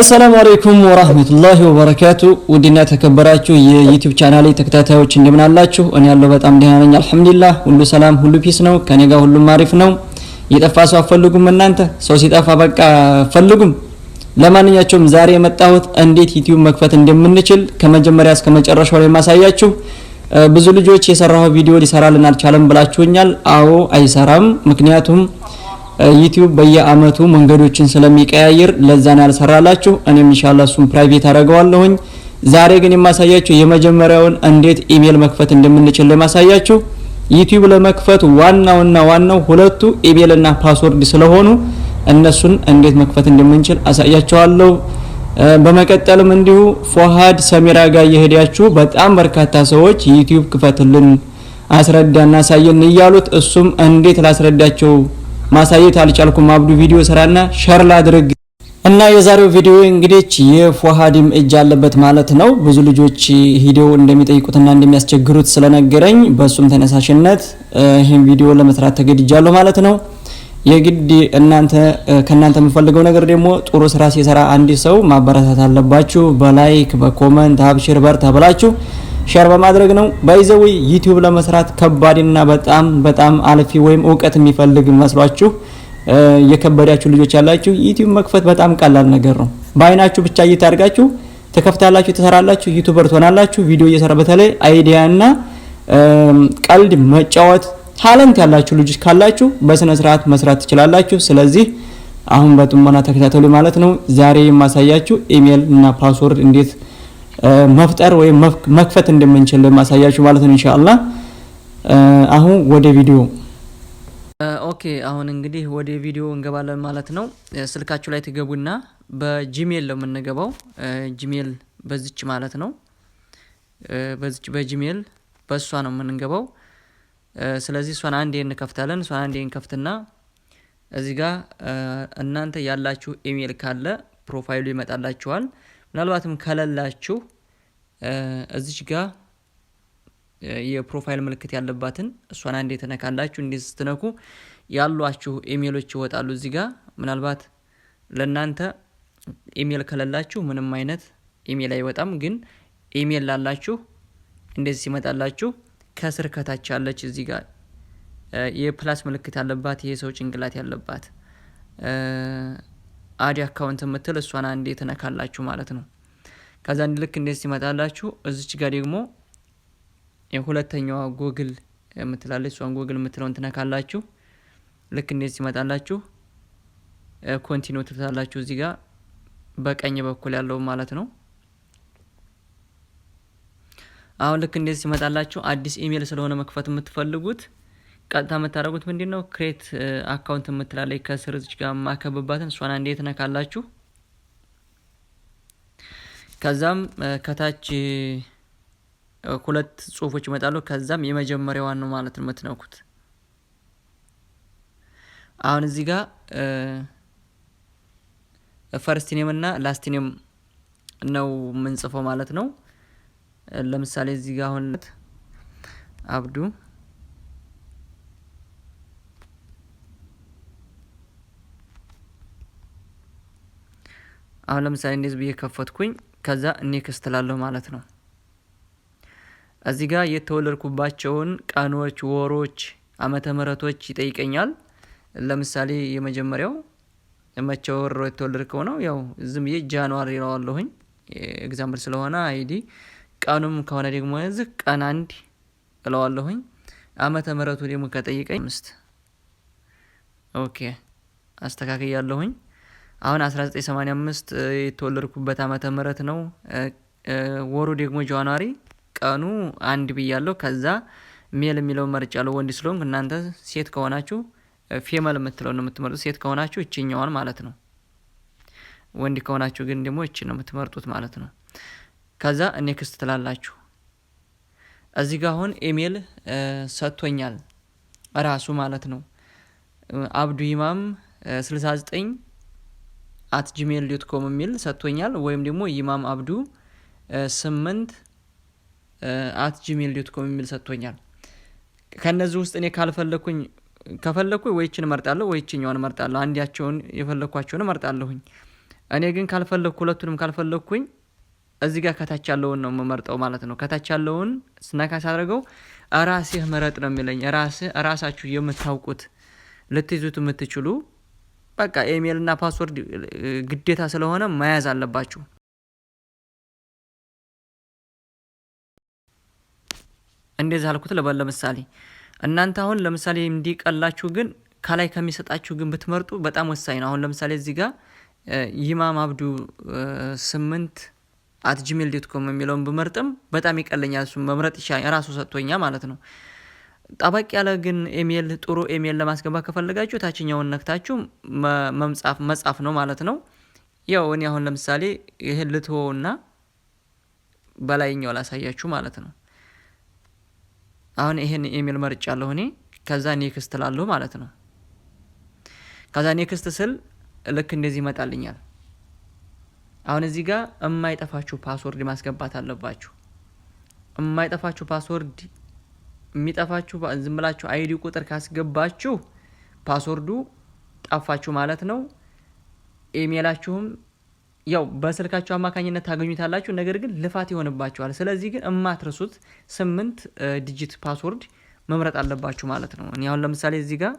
السلام عليكم ورحمة الله وبركاته ودينا تكبراتشو يوتيوب channel ተከታታዮች እንደምን አላችሁ እኔ ያለው በጣም ደህና ነኝ አልহামዱሊላህ ሁሉ ሰላም ሁሉ ፒስ ነው ከኔ ጋር ሁሉ ማሪፍ ነው የጠፋ ሰው አፈልጉም እናንተ ሰው ሲጠፋ በቃ ፈልጉም ለማንኛቸውም ዛሬ የመጣሁት እንዴት ዩቲዩብ መክፈት እንደምንችል ከመጀመሪያ እስከ መጨረሻው ላይ ማሳያችሁ ብዙ ልጆች የሰራው ቪዲዮ ሊሰራልን አልቻለም ብላችሁኛል አዎ አይሰራም ምክንያቱም ዩቲዩብ በየአመቱ መንገዶችን ስለሚቀያየር ለዛና ያልሰራላችሁ እኔም ኢንሻአላህ ሱም ፕራይቬት አደርገዋለሁኝ ዛሬ ግን የማሳያችሁ የመጀመሪያውን እንዴት ኢሜል መክፈት እንደምንችል ለማሳያችሁ ዩቲዩብ ለመክፈት ዋናው ሁለቱ ኢሜል እና ፓስወርድ ስለሆኑ እነሱን እንዴት መክፈት እንደምንችል አሳያችኋለሁ በመቀጠልም እንዲሁ ፎሃድ ሰሚራ ጋር የሄዳችሁ በጣም በርካታ ሰዎች ዩቲዩብ ክፈትልን አስረዳና ሳየን ይያሉት እሱም እንዴት ላስረዳቸው ማሳየት አልቻልኩም አብዱ ቪዲዮ ሰራና ሼር ላድርግ እና የዛሬው ቪዲዮ እንግዲህ የፎሃድም እጅ አለበት ማለት ነው ብዙ ልጆች ቪዲዮ እንደሚጠይቁትና እንደሚያስቸግሩት ስለነገረኝ በሱም ተነሳሽነት ይሄን ቪዲዮ ለመስራት ተገድጃለሁ ማለት ነው የግድ ከናንተ የምፈልገው ነገር ደግሞ ጥሩ ስራ ሲሰራ አንድ ሰው ማበረታታት አለባችሁ በላይክ በኮሜንት አብሽር በር ተብላችሁ ሼር በማድረግ ነው ባይዘው ዩቲዩብ ለመስራት ከባድና በጣም አልፊ ወይም ዕውቀት የሚፈልግ መስሏችሁ የከበዳችሁ ልጆች ያላችሁ ዩቲዩብ መክፈት በጣም ቀላል ነገር ነው ባይናችሁ ብቻ እየታርጋችሁ ተከፍታላችሁ ተሰራላችሁ ዩቲዩበር ትሆናላችሁ ቪዲዮ እየሰራ በተለይ አይዲያና ቀልድ መጫወት ታለንት ያላችሁ ልጆች ካላችሁ በስነ ስርዓት መስራት ትችላላችሁ ስለዚህ አሁን በጥሞና ተከታተሉ ማለት ነው ዛሬ የማሳያችሁ ኢሜል እና ፓስወርድ እንዴት መፍጠር ወይ መክፈት እንደምንችል ለማሳያችሁ ማለት ነው ኢንሻአላህ አሁን ወደ ቪዲዮ ኦኬ አሁን እንግዲህ ወደ ቪዲዮ እንገባለን ማለት ነው ስልካችሁ ላይ ትገቡና በጂሜል ነው የምንገባው ጂሜል በዚች ማለት ነው በዚች በጂሜል በሷ ነው የምንገባው ስለዚህ ሷን አንዴ እንከፍታለን ሷን አንዴ እንከፍትና እዚህ ጋር እናንተ ያላችሁ ኢሜል ካለ ፕሮፋይሉ ይመጣላችኋል ምናልባትም ከለላችሁ እዚች ጋር የፕሮፋይል ምልክት ያለባትን እሷን አንዴ ተነካላችሁ እንዴ ስትነኩ ያሏችሁ ኢሜሎች ይወጣሉ እዚህ ጋር ምናልባት ለናንተ ኢሜል ከለላችሁ ምንም አይነት ኢሜል አይወጣም ግን ኢሜል ላላችሁ እንደዚህ ሲመጣላችሁ ከስር ከታች ያለች እዚህ ጋር የፕላስ ምልክት ያለባት የሰው ጭንቅላት ያለባት አዲ አካውንት የምትል እሷን አንዴ ተነካላችሁ ማለት ነው ከዛ ልክ እንደዚህ ሲመጣላችሁ እዚች ጋር ደግሞ የሁለተኛው ጉግል የምትላለች እሷን ጉግል የምትለውን ተነካላችሁ ልክ እንደዚህ ሲመጣላችሁ ኮንቲኒው ትላላችሁ እዚህ ጋር በቀኝ በኩል ያለው ማለት ነው አሁን ልክ እንደዚህ ሲመጣላችሁ አዲስ ኢሜል ስለሆነ መክፈት የምትፈልጉት ቀጥታ የምታደርጉት ምንድነው ክሬት አካውንት የምትላለች ከስር እዚች ጋር ማከብባትን እሷን አንዴ ተነካላችሁ ከዛም ከታች ሁለት ጽሁፎች ይመጣሉ ከዛም የመጀመሪያዋን ነው ማለት ነው የምትነኩት አሁን እዚህ ጋር ፈርስት ኔም እና ላስት ኔም ነው የምንጽፈው ማለት ነው ለምሳሌ እዚህ ጋር አሁን አብዱ አሁን ለምሳሌ እንደዚህ ብዬ ከፈትኩኝ ከዛ ኔክስት ላለው ማለት ነው እዚህ ጋር የተወለድኩባቸውን ቀኖች ወሮች ዓመተ ምህረቶች ይጠይቀኛል ለምሳሌ የመጀመሪያው መቼ ወር የተወለድከው ነው ያው ዝም ጃንዋሪ ይለዋለሁኝ ኤግዛምፕል ስለሆነ አይዲ ቀኑም ከሆነ ደግሞ እዚህ ቀን 1 እለዋለሁኝ ዓመተ ምህረቱ ደግሞ ከጠይቀኝ 5 ኦኬ አስተካክያለሁኝ አሁን 1985 የተወለድኩበት ዓመተ ምህረት ነው ወሩ ደግሞ ጃንዋሪ ቀኑ 1 ብያለሁ ከዛ ሜል የሚለው መርጫለሁ ወንድ ስለሆንኩ እናንተ ሴት ከሆናችሁ ፌመል የምትለው ነው የምትመርጡት ሴት ከሆናችሁ እቺኛዋን ማለት ነው ወንድ ከሆናችሁ ግን ደግሞ እቺ ነው የምትመርጡት ማለት ነው ከዛ ኔክስት ትላላችሁ እዚህ ጋር አሁን ኢሜል ሰጥቶኛል ራሱ ማለት ነው አብዱ ኢማም 69 @gmail.com የሚል ሰጥቶኛል ወይም ደግሞ ኢማም አብዱ 8 @gmail.com የሚል ሰጥቶኛል ከነዚህ ውስጥ እኔ ከፈለኩኝ ወይችን መርጣለሁ ወይችኛውን መርጣለሁ አንዲያቸውን የፈለኳቸውን መርጣለሁኝ እኔ ግን ካልፈለኩ ሁለቱንም ካልፈለኩኝ እዚህ ጋር ከታች ያለውን ነው የምመርጠው ማለት ነው። ከታች ያለውን ስነካ ሳደርገው ራስህ ምረጥ ነው የሚለኝ። ራሳችሁ የምታውቁት ልትይዙት የምትችሉ በቃ ኢሜል እና ፓስወርድ ግዴታ ስለሆነ መያዝ አለባችሁ። እንደዚህ አልኩት ልበል። ለምሳሌ እናንተ አሁን ለምሳሌ እንዲቀላችሁ ግን ከላይ ከሚሰጣችሁ ግን ብትመርጡ በጣም ወሳኝ ነው። አሁን ለምሳሌ እዚህ ጋር ይማም አብዱ 8@gmail.com የሚለውን ብመርጥም በጣም ይቀለኛል። እሱን መምረጥ ይችላል ራሱ ሰጥቶኛ ማለት ነው። ጠበቅ ያለ ግን ኢሜል ጥሩ ኢሜል ለማስገባት ከፈለጋችሁ ታችኛውን ነክታችሁ መጻፍ ነው ማለት ነው። ያው እኔ አሁን ለምሳሌ ይሄን ልትሆና በላይኛው ላሳያችሁ ማለት ነው። አሁን ይሄን ኢሜል መርጫለሁ እኔ። ከዛ ኔክስት ላለሁ ማለት ነው። ከዛ ኔክስት ስል ልክ እንደዚህ ይመጣልኛል። አሁን እዚህ ጋር የማይጠፋችሁ ፓስወርድ ማስገባት አለባችሁ። የማይጠፋችሁ ፓስወርድ የሚጠፋችሁ ዝም ብላችሁ አይዲ ቁጥር ካስገባችሁ ፓስወርዱ ጠፋችሁ ማለት ነው። ኢሜላችሁም ያው በስልካችሁ አማካኝነት ታገኙታላችሁ፣ ነገር ግን ልፋት ይሆንባችኋል። ስለዚህ ግን እማትረሱት 8 ዲጂት ፓስወርድ መምረጥ አለባችሁ ማለት ነው። እኔ አሁን ለምሳሌ እዚህ ጋር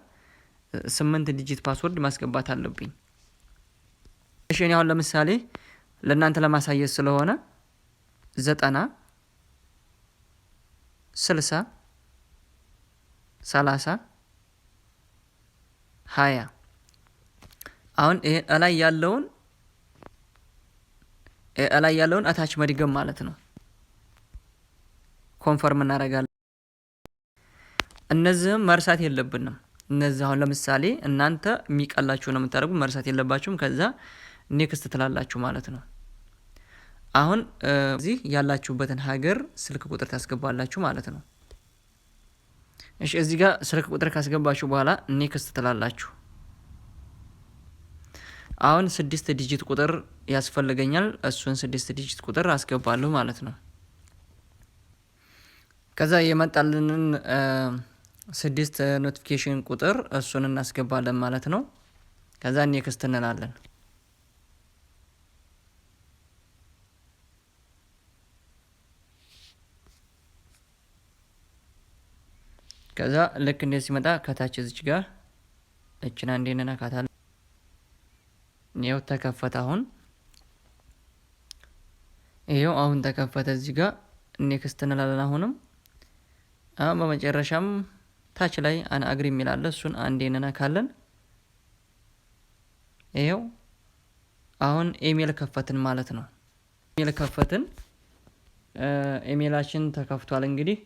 8 ዲጂት ፓስወርድ ማስገባት አለብኝ። እሺ እኔ አሁን ለምሳሌ ለእናንተ ለማሳየት ስለሆነ 90 60 30 20 አሁን ይሄ እላይ ያለውን አታች መድገም ማለት ነው። ኮንፈርም እናደርጋለን። እነዚህም መርሳት የለብንም። እነዚህ አሁን ለምሳሌ እናንተ የሚቀላችሁ ነው የምታደርጉ፣ መርሳት የለባችሁም። ከዛ ኔክስት ትላላችሁ ማለት ነው። አሁን እዚህ ያላችሁበትን ሀገር ስልክ ቁጥር ታስገባላችሁ ማለት ነው። እሺ እዚህ ጋር ስልክ ቁጥር ካስገባችሁ በኋላ ኔክስት ትላላችሁ። አሁን 6 ዲጂት ቁጥር ያስፈልገኛል። እሱን 6 ዲጂት ቁጥር አስገባለሁ ማለት ነው። ከዛ የመጣልንን 6 ኖቲፊኬሽን ቁጥር እሱን እናስገባለን ማለት ነው። ከዛ ኔክስት እንላለን። ከዛ ልክ እንደዚህ ሲመጣ ከታች እዚች ጋር እቺና እንዴነና ካታለ ይሄው ተከፈተ። አሁን ተከፈተ። እዚህ ጋር ኔክስት እንላለን። አሁንም በመጨረሻም ታች ላይ አግሪ የሚል አለ። እሱን አንዴ እንነካለን። ይሄው አሁን ኢሜል ከፈትን ማለት ነው። ኢሜል ከፈትን፣ ኢሜላችን ተከፍቷል እንግዲህ።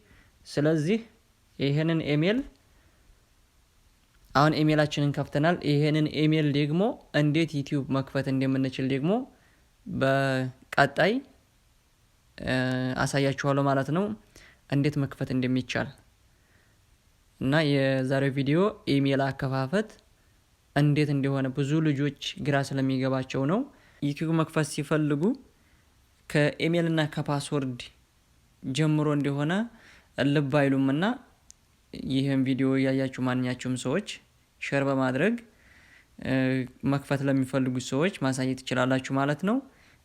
ስለዚህ ይሄንን ኢሜል አሁን ኢሜላችንን ከፍተናል። ይሄንን ኢሜል ደግሞ እንዴት ዩቲዩብ መክፈት እንደምንችል ደግሞ በቀጣይ አሳያችኋለሁ ማለት ነው፣ እንዴት መክፈት እንደሚቻል እና የዛሬው ቪዲዮ ኢሜል አከፋፈት እንዴት እንደሆነ ብዙ ልጆች ግራ ስለሚገባቸው ነው። ዩቲዩብ መክፈት ሲፈልጉ ከኢሜልና ከፓስወርድ ጀምሮ እንደሆነ ልብ አይሉምና ይህን ቪዲዮ ያያችሁ ማንኛችሁም ሰዎች ሼር በማድረግ መክፈት ለሚፈልጉ ሰዎች ማሳየት ይችላላችሁ ማለት ነው።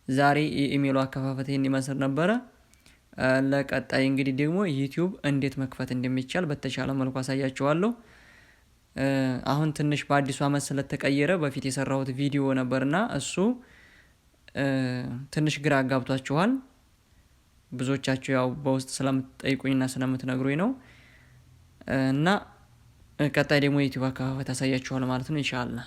ዛሬ የኢሜሉ አከፋፈት ይሄን ይመስል ነበረ። ለቀጣይ እንግዲህ ደግሞ ዩቲዩብ እንዴት መክፈት እንደሚቻል በተሻለ መልኩ አሳያችኋለሁ። አሁን ትንሽ በአዲሱ አመት ስለተቀየረ በፊት የሰራሁት ቪዲዮ ነበርና እሱ ትንሽ ግራ አጋብቷችኋል። ብዙዎቻችሁ ያው በውስጥ ስለምትጠይቁኝና ስለምትነግሩኝ ነው። እና ቀጣይ ደግሞ ዩቲዩብ አከፋፈት አሳያችኋለሁ ማለት ነው ኢንሻአላህ።